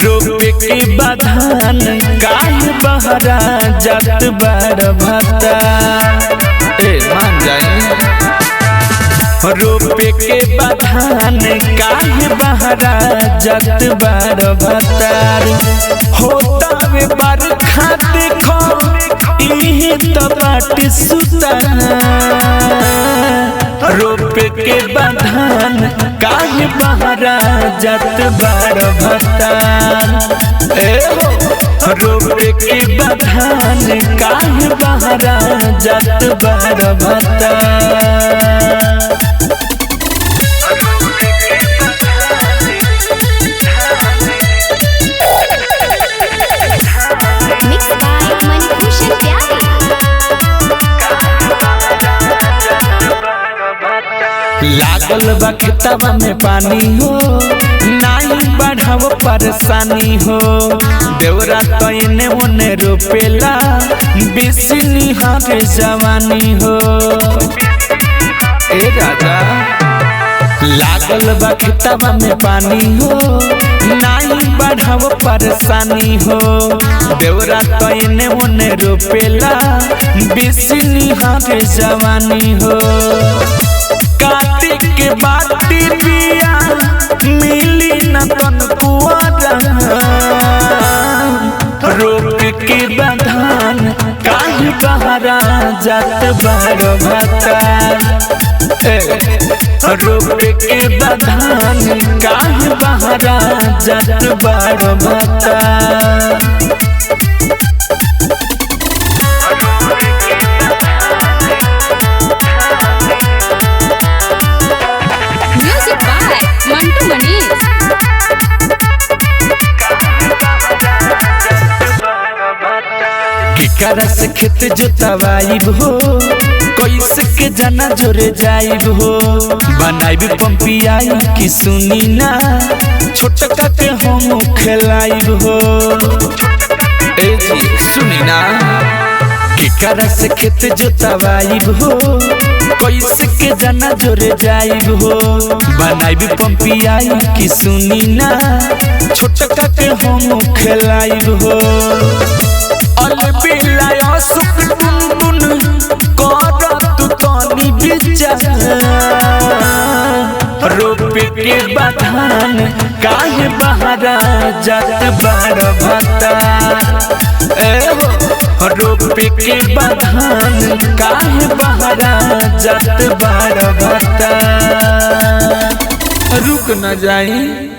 रोपे के बधान काहे बहरा जात बार भता मान जाए। रोपे के बधान काहे बहरा जात बार भतार होता वे बरखा देखो इहे तो बाट सुता। रोपे के बधान काहे बहरा जात बार भतार रोपे के बधान काहे बहरा जात बार भतार। लागल बा खेतवा में पानी हो नाही बढ़ाव परेशानी हो। देवरा तो इने ओने रोपेला बेसी निहारे जवानी हो। ए राजा लागल बा खेतवा में पानी हो नाही बढ़ाव परेशानी हो। देवरा तो इने ओने रोपेला बेसी निहारे जवानी हो। काटी के बाटी बिया मिली न तन कुआरा। रोप के बधान काहे बहरा जात बार भतार रोप के बधान काहे बहरा जात बार भतार। करस खेत जोतवाइब हो कैसे के जाना जोरे जाइब हो। बनाइब पंपियाई की सुनी ना छोटका के हम खिलाइब हो। ए जी सुनी ना करस खेत जोतवाइब हो कैसे के जाना जोरे जाइब हो। बनाइब पंपियाई की सुनी ना छोटका के हम खिलाइब हो। अलबिलाया सुख टुन कर तू तनी विचार। रोपे के बधान काहे बहरा जात बार भतार रोपे के बधान काहे बहरा जात बार भतार। रुक न जाई।